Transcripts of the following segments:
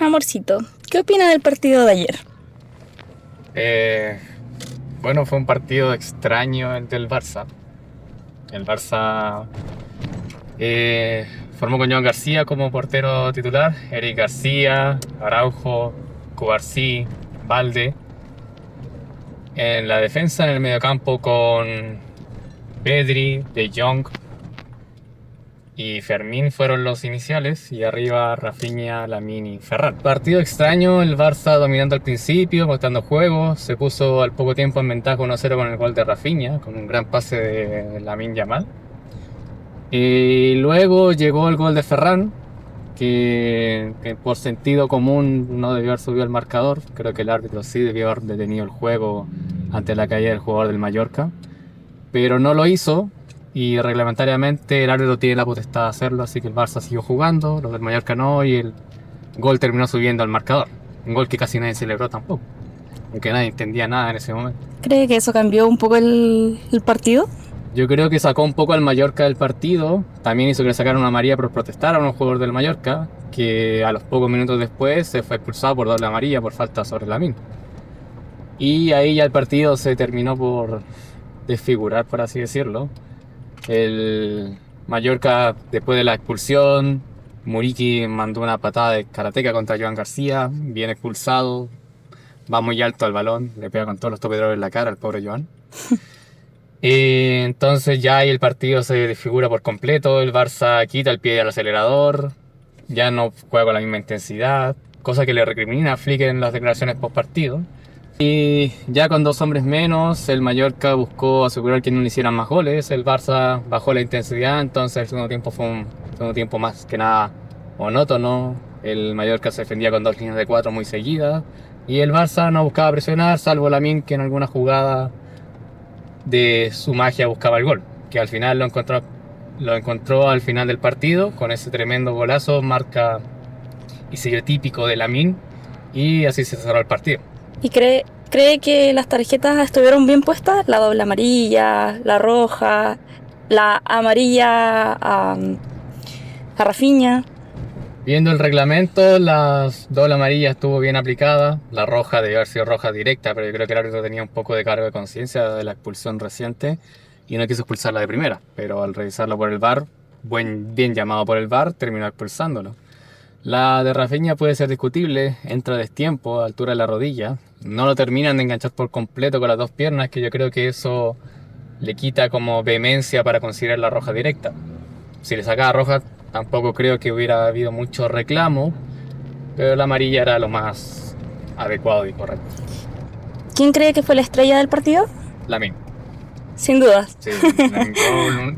Amorcito, ¿qué opina del partido de ayer? Bueno, fue un partido extraño el del Barça. El Barça formó con Joan García como portero titular, Eric García, Araujo, Cubarsí, Valde. En la defensa, en el mediocampo con Pedri, De Jong y Fermín fueron los iniciales, y arriba Rafinha, Lamine y Ferran. Partido extraño, el Barça dominando al principio, mostrando juego, se puso al poco tiempo en ventaja 1-0 con el gol de Rafinha, con un gran pase de Lamine Yamal. Y luego llegó el gol de Ferran, que por sentido común no debió haber subido el marcador. Creo que el árbitro sí debió haber detenido el juego ante la caída del jugador del Mallorca, pero no lo hizo. Y reglamentariamente el árbitro tiene la potestad de hacerlo, así que el Barça siguió jugando, los del Mallorca no, y el gol terminó subiendo al marcador. Un gol que casi nadie celebró tampoco, aunque nadie entendía nada en ese momento. ¿Cree que eso cambió un poco el partido? Yo creo que sacó un poco al Mallorca del partido, también hizo que le sacaran una amarilla por protestar a unos jugadores del Mallorca, que a los pocos minutos después se fue expulsado por doble amarilla por falta sobre Lamine. Y ahí ya el partido se terminó por desfigurar, por así decirlo. El Mallorca, después de la expulsión, Muriqui mandó una patada de karateca contra Joan García, bien expulsado, va muy alto al balón, le pega con todos los topeteros en la cara al pobre Joan. Y entonces ya ahí el partido se desfigura por completo, el Barça quita el pie del acelerador, ya no juega con la misma intensidad, cosa que le recrimina a Flick en las declaraciones post partido. Y ya con 2 hombres menos, el Mallorca buscó asegurar que no le hicieran más goles, el Barça bajó la intensidad, entonces el segundo tiempo fue un segundo tiempo más que nada monótono. El Mallorca se defendía con 2 líneas de 4 muy seguidas, y el Barça no buscaba presionar, salvo Lamine, que en alguna jugada de su magia buscaba el gol, que al final lo encontró al final del partido, con ese tremendo golazo, marca y sello típico de Lamine, y así se cerró el partido. ¿Y cree que las tarjetas estuvieron bien puestas? La doble amarilla, la roja, la amarilla a Rafinha. Viendo el reglamento, la doble amarilla estuvo bien aplicada, la roja debió haber sido roja directa, pero yo creo que el árbitro tenía un poco de cargo de conciencia de la expulsión reciente y no quiso expulsarla de primera, pero al revisarlo por el VAR, bien llamado por el VAR, terminó expulsándolo. La de Rafinha puede ser discutible, entra a destiempo, a altura de la rodilla, no lo terminan de enganchar por completo con las 2 piernas, que yo creo que eso le quita como vehemencia para considerar la roja directa. Si le sacaba roja, tampoco creo que hubiera habido mucho reclamo, pero la amarilla era lo más adecuado y correcto. ¿Quién cree que fue la estrella del partido? Lamine. Sin dudas. Sí,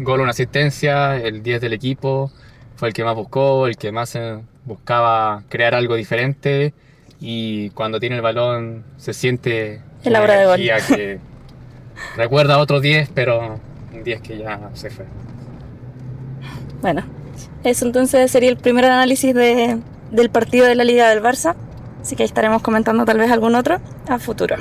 gol, una asistencia, el 10 del equipo, fue el que más buscó, el que más buscaba crear algo diferente, y cuando tiene el balón se siente El aura de gol. que recuerda a otro 10, pero un 10 que ya se fue. Bueno, eso entonces sería el primer análisis del partido de la Liga del Barça, así que ahí estaremos comentando tal vez algún otro a futuro.